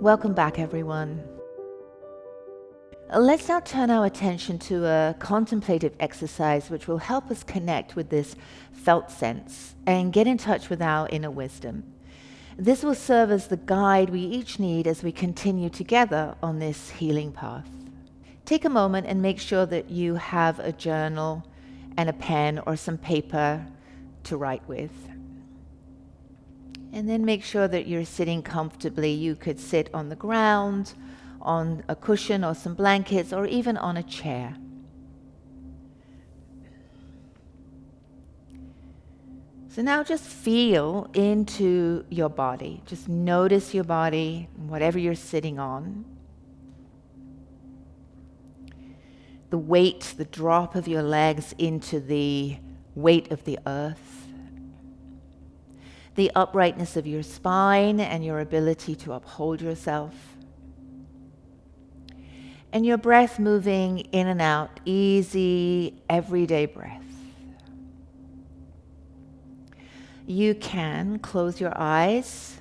Welcome back, everyone. Let's now turn our attention to a contemplative exercise which will help us connect with this felt sense and get in touch with our inner wisdom. This will serve as the guide we each need as we continue together on this healing path. Take a moment and make sure that you have a journal and a pen or some paper to write with. And then make sure that you're sitting comfortably. You could sit on the ground, on a cushion or some blankets, or even on a chair. So now just feel into your body. Just notice your body, whatever you're sitting on. The weight, the drop of your legs into the weight of the earth. The uprightness of your spine and your ability to uphold yourself. And your breath moving in and out, easy, everyday breath. You can close your eyes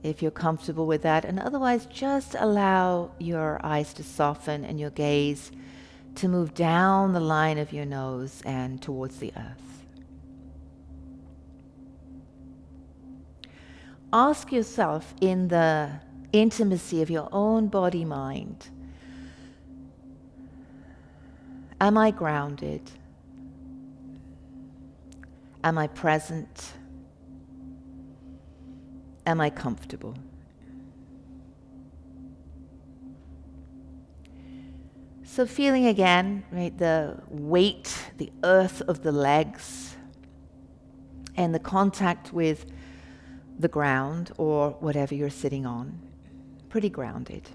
if you're comfortable with that, and otherwise just allow your eyes to soften and your gaze to move down the line of your nose and towards the earth. Ask yourself in the intimacy of your own body-mind, am I grounded? Am I present? Am I comfortable? So feeling again, right, the weight, the earth of the legs, and the contact with the ground or whatever you're sitting on. Pretty grounded.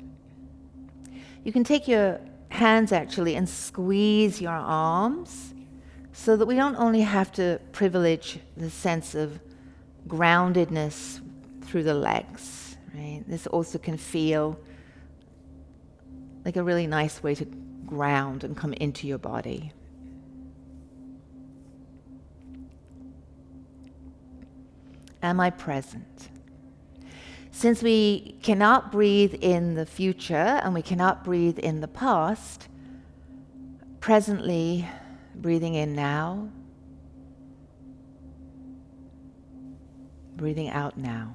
You can take your hands actually and squeeze your arms so that we don't only have to privilege the sense of groundedness through the legs, right? This also can feel like a really nice way to ground and come into your body. Am I present? Since we cannot breathe in the future and we cannot breathe in the past, presently breathing in now, breathing out now.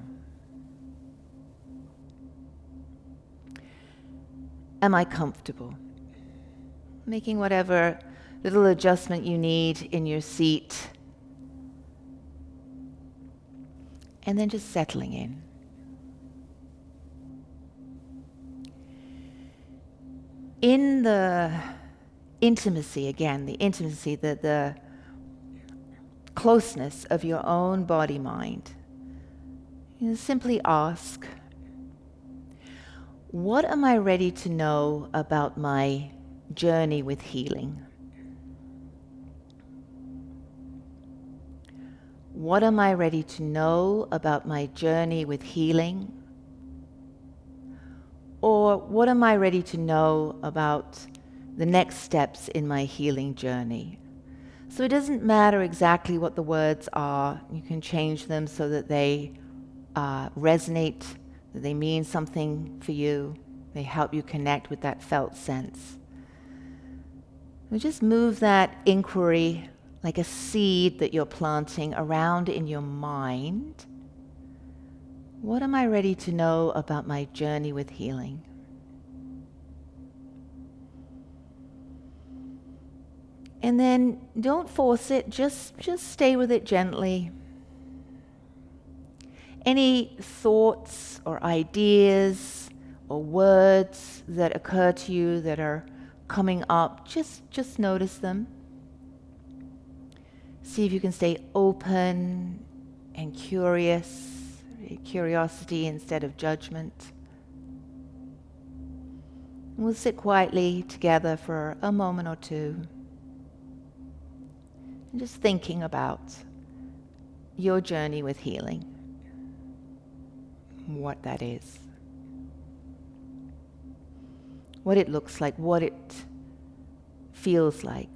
Am I comfortable? Making whatever little adjustment you need in your seat, and then just settling in. In the intimacy, again, the closeness of your own body-mind, you simply ask, what am I ready to know about my journey with healing? What am I ready to know about my journey with healing? Or what am I ready to know about the next steps in my healing journey? So it doesn't matter exactly what the words are. You can change them so that they resonate, that they mean something for you. They help you connect with that felt sense. We just move that inquiry like a seed that you're planting around in your mind. What am I ready to know about my journey with healing? And then don't force it, just stay with it gently. Any thoughts or ideas or words that occur to you that are coming up, just notice them. See if you can stay open and curious, curiosity instead of judgment. And we'll sit quietly together for a moment or two, and just thinking about your journey with healing, what that is, what it looks like, what it feels like.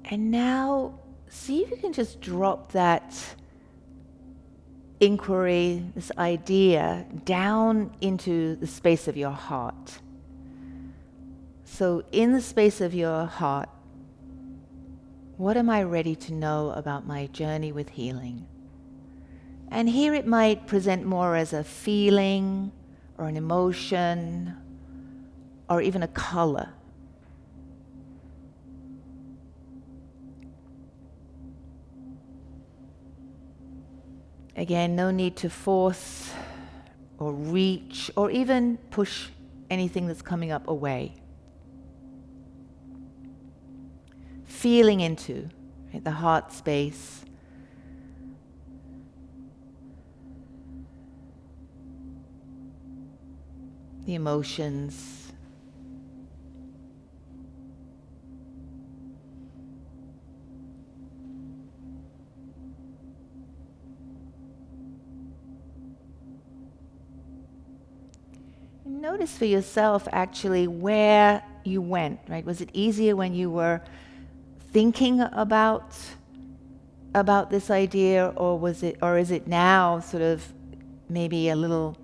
And now, see if you can just drop that inquiry, this idea, down into the space of your heart. So in the space of your heart, what am I ready to know about my journey with healing? And here it might present more as a feeling or an emotion or even a color. Again, no need to force or reach or even push anything that's coming up away. Feeling into, right, the heart space. The emotions. Notice for yourself actually where you went, right? Was it easier when you were thinking about this idea, or is it now sort of maybe a little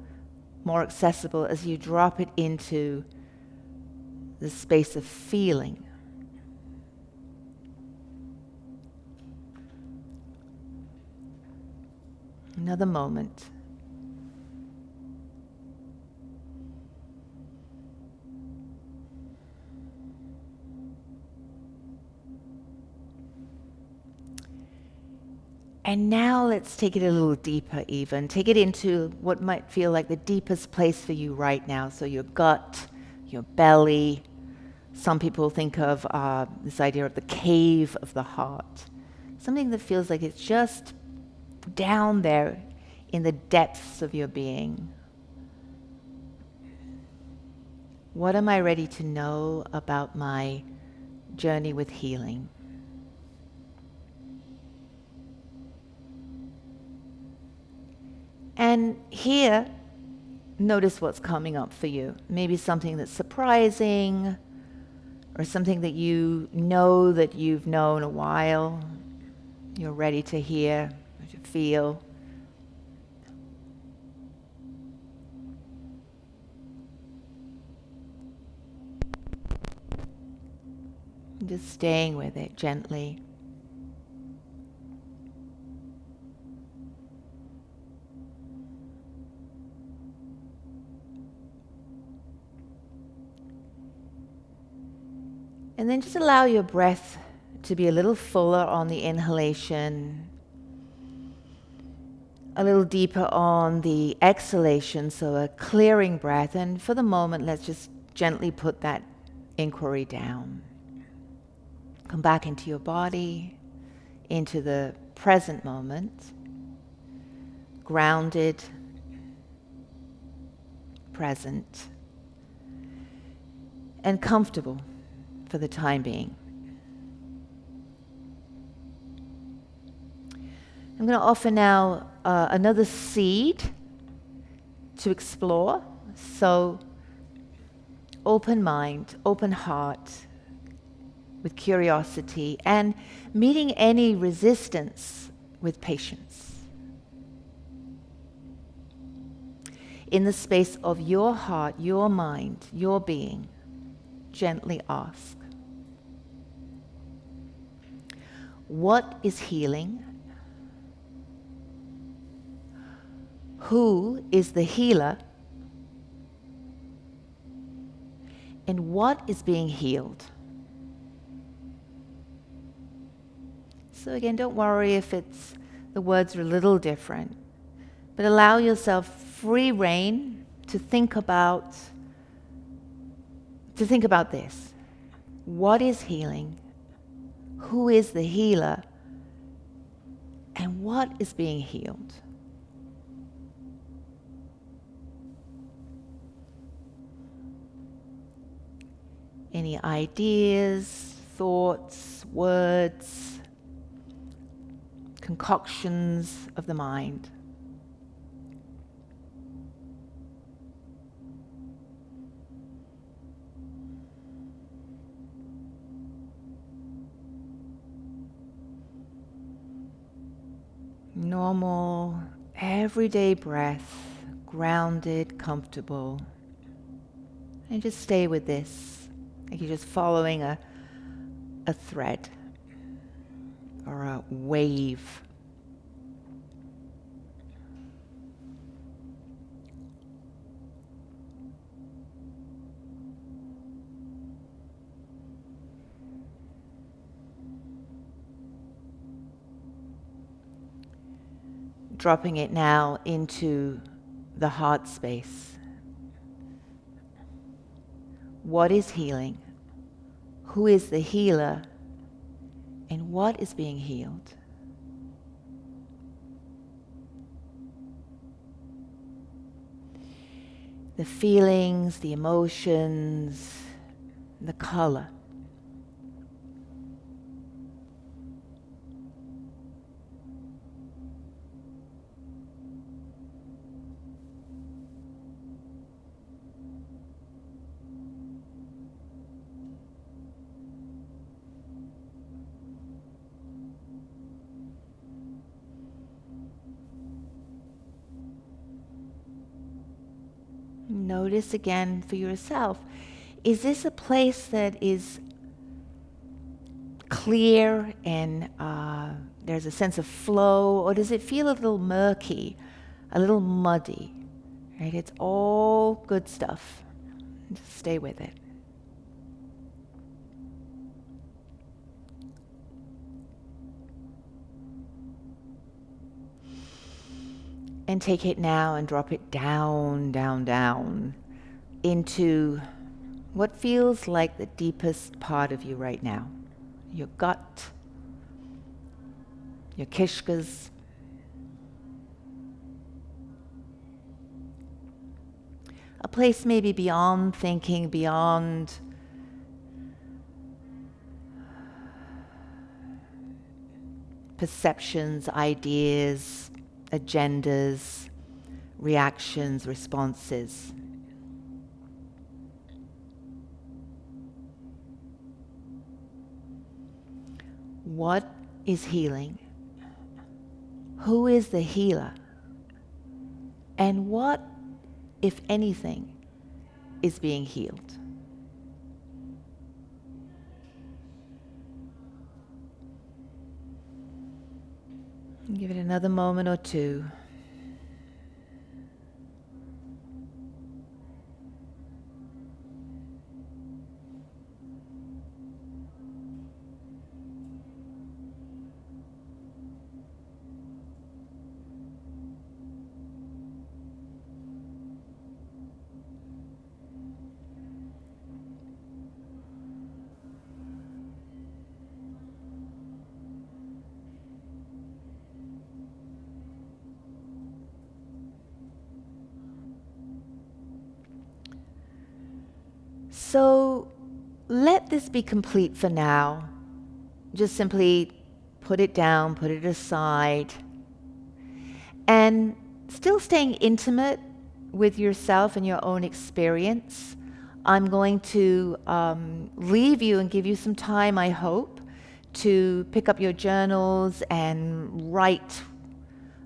more accessible as you drop it into the space of feeling? Another moment. And now let's take it a little deeper even. Take it into what might feel like the deepest place for you right now. So your gut, your belly. Some people think of this idea of the cave of the heart. Something that feels like it's just down there in the depths of your being. What am I ready to know about my journey with healing? And here, notice what's coming up for you. Maybe something that's surprising, or something that you know that you've known a while. You're ready to hear, or to feel. Just staying with it gently. And then just allow your breath to be a little fuller on the inhalation, a little deeper on the exhalation, so a clearing breath. And for the moment, let's just gently put that inquiry down. Come back into your body, into the present moment, grounded, present, and comfortable for the time being. I'm going to offer now another seed to explore. So open mind, open heart, with curiosity, and meeting any resistance with patience. In the space of your heart, your mind, your being, gently ask, what is healing? Who is the healer? And what is being healed? So again, don't worry if the words are a little different, but allow yourself free rein to think about this. What is healing? Who is the healer? And what is being healed? Any ideas, thoughts, words, concoctions of the mind? normal, everyday breath, grounded, comfortable. And just stay with this, like you're just following a thread or a wave. Dropping it now into the heart space. What is healing? Who is the healer? And what is being healed? The feelings, the emotions, the color. Notice again for yourself, is this a place that is clear and there's a sense of flow, or does it feel a little murky, a little muddy? Right? It's all good stuff. Just stay with it. And take it now and drop it down, down, down into what feels like the deepest part of you right now. Your gut, your kishkas. A place maybe beyond thinking, beyond perceptions, ideas, agendas, reactions, responses. What is healing? Who is the healer? And what, if anything, is being healed? Give it another moment or two. So let this be complete for now. Just simply put it down, put it aside, and still staying intimate with yourself and your own experience. I'm going to leave you and give you some time, I hope, to pick up your journals and write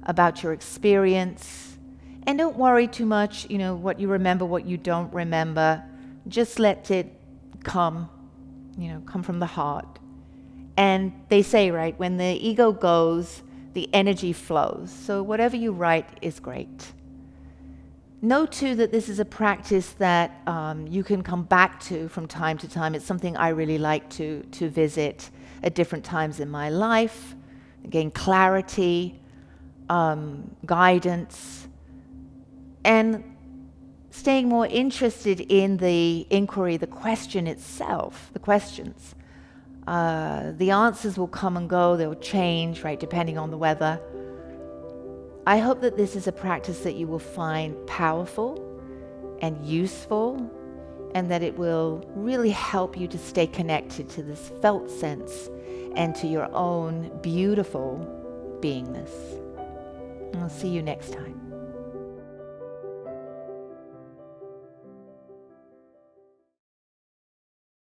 about your experience. And don't worry too much, what you remember, what you don't remember. Just let it come, come from the heart. And they say, right, when the ego goes, the energy flows. So whatever you write is great. Know too that this is a practice that you can come back to from time to time. It's something I really like to visit at different times in my life, gain clarity, guidance, and staying more interested in the inquiry, the question itself, the questions. The answers will come and go, they'll change, right, depending on the weather. I hope that this is a practice that you will find powerful and useful, and that it will really help you to stay connected to this felt sense and to your own beautiful beingness. I'll see you next time.